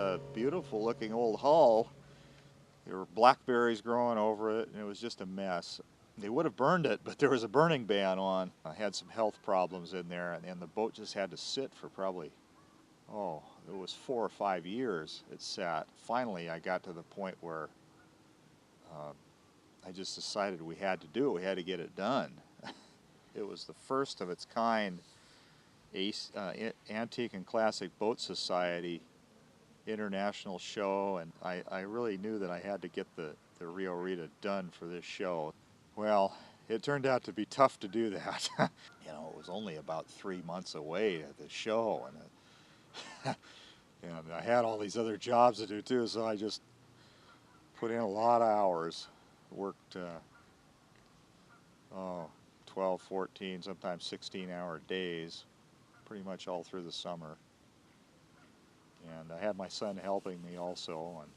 a beautiful looking old hull. There were blackberries growing over it, and it was just a mess. They would have burned it, but there was a burning ban on. I had some health problems in there, and the boat just had to sit for probably, oh, it was 4 or 5 years it sat. Finally, I got to the point where I just decided we had to do it. We had to get it done. It was the first of its kind Antique and Classic Boat Society international show, and I really knew that I had to get the Rio Rita done for this show. Well, it turned out to be tough to do that. You know, it was only about 3 months away at the show, and and I had all these other jobs to do too, so I just put in a lot of hours. Worked 12, 14, sometimes 16-hour days, pretty much all through the summer. And I had my son helping me also. And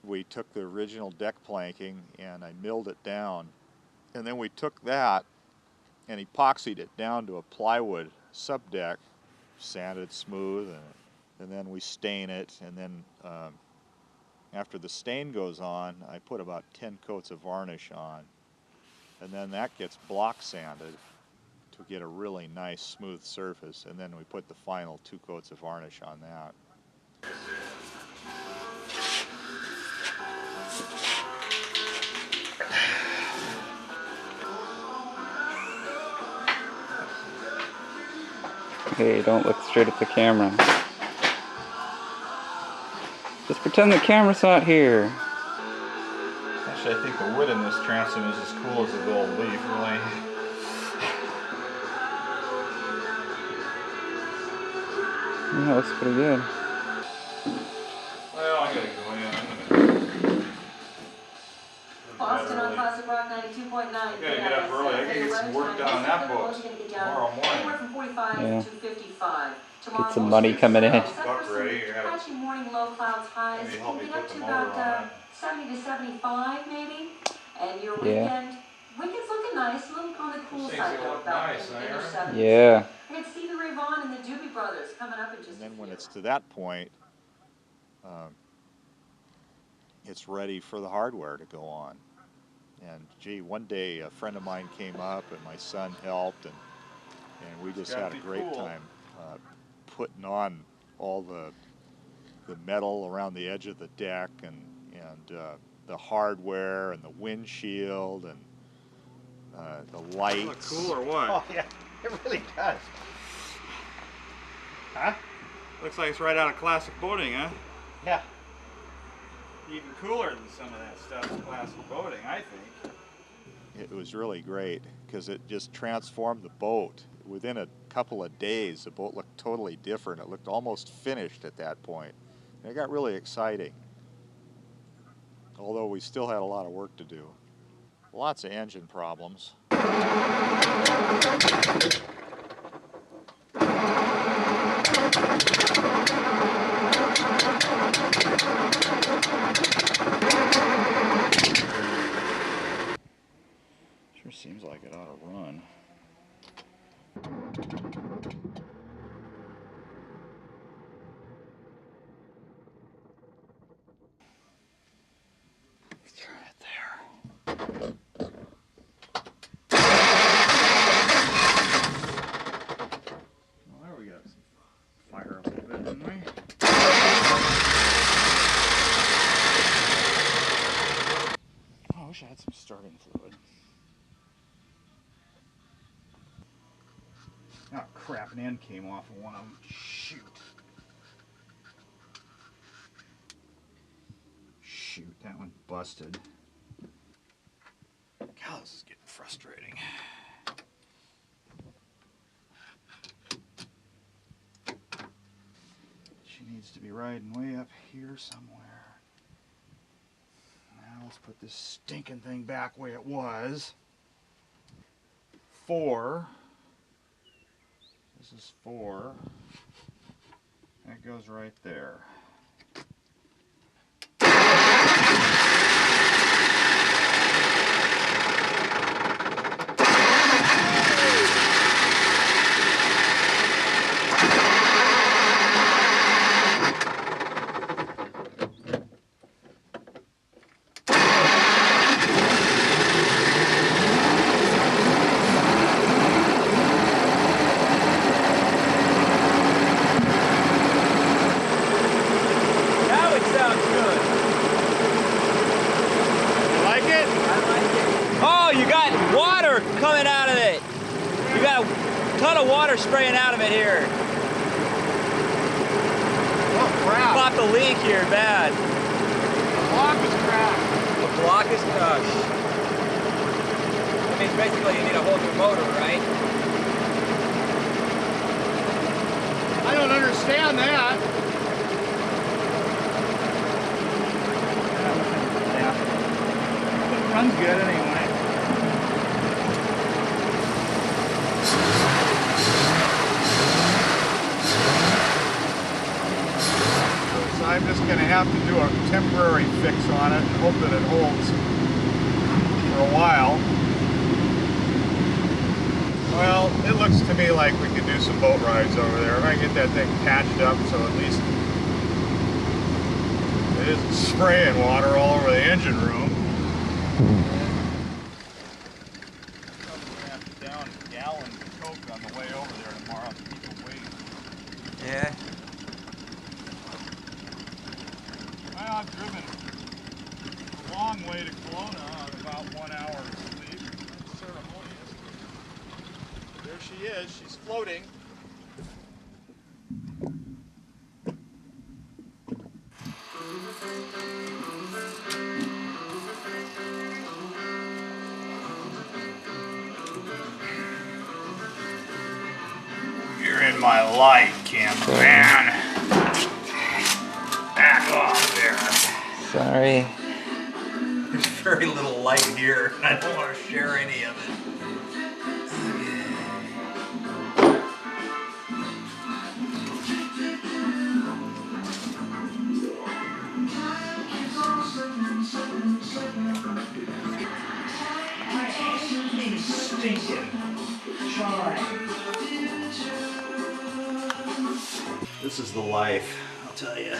we took the original deck planking and I milled it down. And then we took that and epoxied it down to a plywood subdeck, sanded smooth, and then we stain it. And then after the stain goes on, I put about 10 coats of varnish on. And then that gets block sanded to get a really nice smooth surface. And then we put the final 2 coats of varnish on that. Hey, don't look straight at the camera. Just pretend the camera's not here. Actually, I think the wood in this transom is as cool as a gold leaf, really. Yeah, looks pretty good. Well, I gotta go in. Boston on Classic Rock 92.9. Gotta get up early. I gotta get some work done on that boat tomorrow morning. Anywhere from 45 Yeah. to 55. Get some money coming in. Buck ready. Patchy morning low clouds highs. Maybe help me Get up put to the motor about on. 70 to 75 maybe. And your Yeah. weekend's looking nice, a little on the cool Things side will though, look about nice, in eh, your Aaron? 70s. Yeah. I can see the Ray Vaughan and the Doobie Brothers coming up in just And then a when few. it's to that point, it's ready for the hardware to go on. And gee, one day a friend of mine came up and my son helped, and we just had a great time putting on all the metal around the edge of the deck and the hardware and the windshield and the lights. Look cool or what? Oh yeah, it really does. Huh? Looks like it's right out of classic boating, huh? Yeah. Even cooler than some of that stuff in classic boating, I think. It was really great because it just transformed the boat. Within a couple of days, the boat looked totally different. It looked almost finished at that point. And it got really exciting, although we still had a lot of work to do. Lots of engine problems. Sure seems like it ought to run. Try it there. Well, there we go. Fire up a little bit, didn't we? Oh, I wish I had some starting fluid. Oh crap, an end came off of one of them. Shoot. Shoot, that one busted. God, this is getting frustrating. She needs to be riding way up here somewhere. Now let's put this stinking thing back where it was. 4. This is 4. That goes right there. ton of water spraying out of it here. Oh crap! Popped a leak here, bad. The block is cracked. The block is crushed. That means basically you need a whole new motor, right? I don't understand that. It runs good anyway. So I'm just going to have to do a temporary fix on it and hope that it holds for a while. Well, it looks to me like we could do some boat rides over there. If I can get that thing patched up so at least it isn't spraying water all over the engine room. Probably gonna have to down gallons of Coke on the way over there tomorrow to keep it weight. Yeah. Well, I've driven a long way to Kelowna on about 1 hour of sleep. That's ceremonious. There she is. She's floating. You're in my light, cameraman. Back off there. Sorry. There's very little light here, and I don't want to share any of it. This is the life, I'll tell you.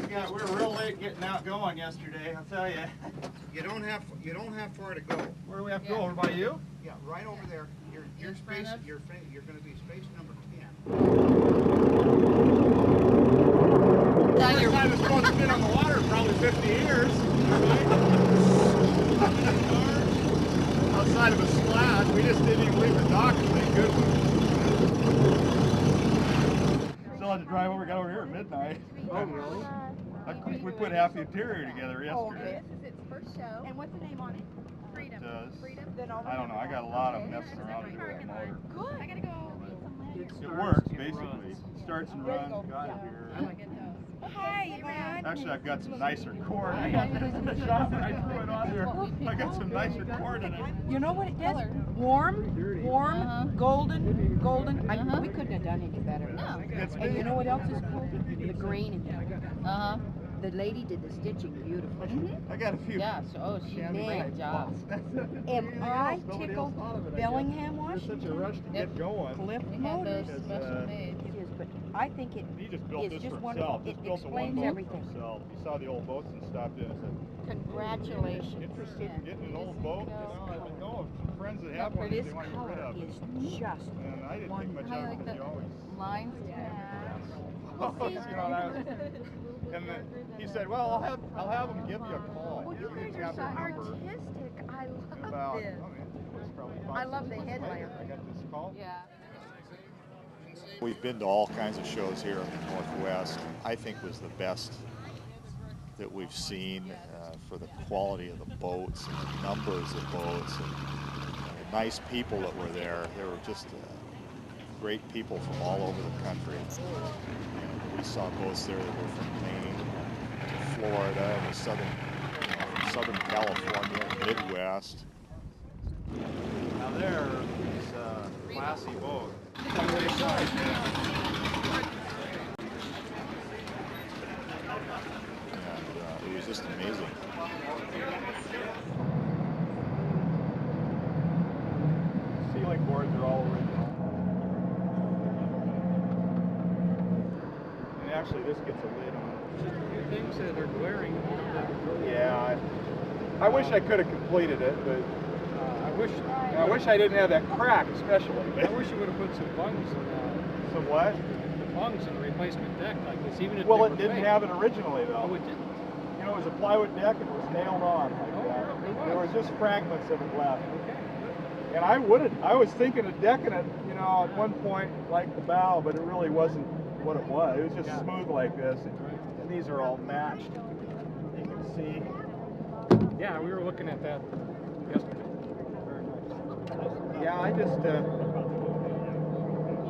Yeah, we were real late getting out going yesterday, I'll tell you. You don't have far to go. Where do we have to go? Over by you? Yeah, right over there. Your space. You're going to be space number 10. First time this boat's been on the water in probably 50 years. Outside of a splash, we just didn't even leave the dock. Thank goodness. Still had to drive over. Got over here at midnight. Oh, really? We put half the interior together yesterday. Oh, okay. This is its first show. And what's the name on it? Freedom. Freedom? Then I don't know. I got a lot of messing around with that motor. Good. I gotta go eat some It works, basically. It starts and runs. Got it here. Hi, Yvonne. Actually, I've got some nicer cord. I got this in the shop and I threw it on there. I got some nicer cord in it. You know what it does? Warm, golden. We couldn't have done any better. No. And you know what else is cool? The grain in it. The lady did the stitching beautifully. I got a few. Yeah, so she did a great job. Am I tickled Bellingham wash? There's such a rush to get going. Cliff They had those Motors. special made. It is, but I think it He just built is this just for wonderful. himself. It Just built the one explains boat everything. for himself. He saw the old boats and stopped in and said, Congratulations. interested in getting an old boat? You know, I know of some friends that have one that This they want to get rid color of. is just And I didn't think much I of it like because the you always... lines. You know, and I was, and then he said, well, I'll have them give you a call. Well, you guys are so artistic. I love About, this. it was probably I love the 5-6 months headlamp. later, I got this call. Yeah. We've been to all kinds of shows here in the Northwest. I think was the best that we've seen for the quality of the boats and the numbers of boats and the nice people that were there. They were just great people from all over the country. And we saw boats there that were from Maine to Florida and Southern California, Midwest. Now there is a classy boat. And it was just amazing. Ceiling boards are all original. And actually this gets a lid on it. Just a few things that are glaring. Yeah, I wish I could have completed it, but I wish I didn't have that crack, especially. I wish you would have put some bungs in Some what? the bungs in the replacement deck like this, even if Well, they it were didn't fake. have it originally, though. Oh, it didn't. You know, it was a plywood deck and it was nailed on like that. it was. There were just fragments of it left. Okay. And I was thinking of decking it, you know, at one point like the bow, but it really wasn't what it was. It was just smooth like this. And these are all matched. You can see. Yeah, we were looking at that yesterday. Yeah, I just,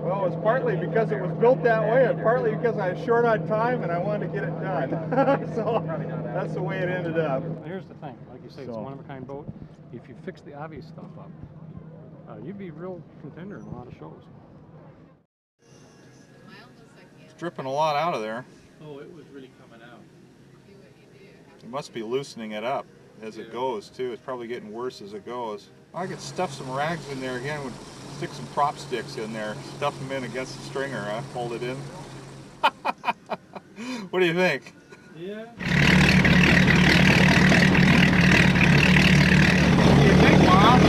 well, it was partly because it was built that way and partly because I was short on time and I wanted to get it done. So that's the way it ended up. Here's the thing, like you say, it's a one-of-a-kind boat. If you fix the obvious stuff up, you'd be a real contender in a lot of shows. It's dripping a lot out of there. Oh, it was really coming out. It must be loosening it up as it goes too. It's probably getting worse as it goes. I could stuff some rags in there again. Would stick some prop sticks in there. Stuff them in against the stringer. Hold it in. What do you think? Yeah. What do you think, Mom?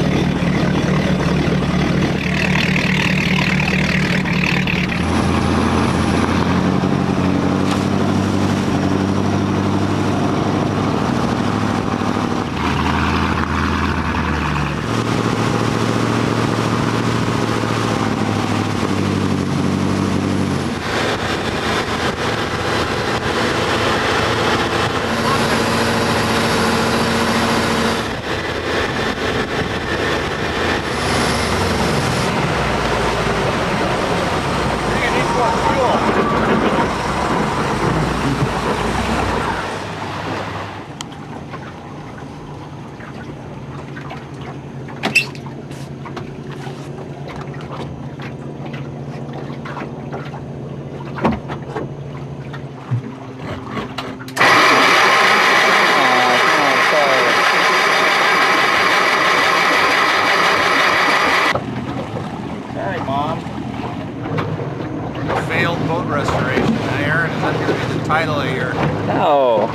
Failed boat restoration. Aaron, is that going to be the title of your No,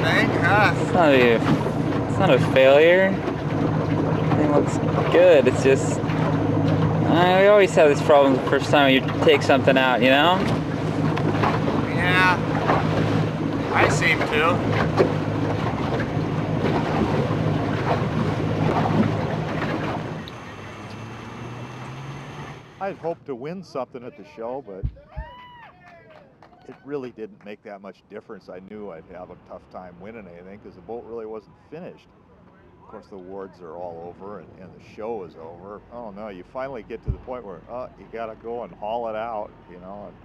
thing? Huh? it's not a failure. Everything looks good. It's just, we always have this problem the first time you take something out, you know? Yeah, I seem to. I'd hoped to win something at the show, but it really didn't make that much difference. I knew I'd have a tough time winning anything because the boat really wasn't finished. Of course, the awards are all over and the show is over. I don't know, you finally get to the point where, you gotta go and haul it out, you know, and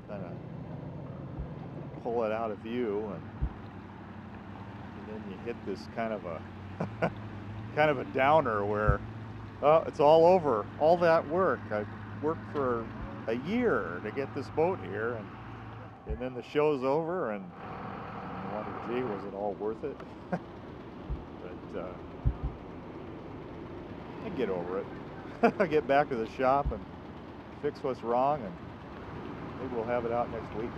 kind of pull it out of view, and then you hit this kind of a downer where, it's all over. All that work. I worked for a year to get this boat here, and then the show's over, and I wonder, gee, was it all worth it? But I get over it. I get back to the shop and fix what's wrong, and maybe we'll have it out next week.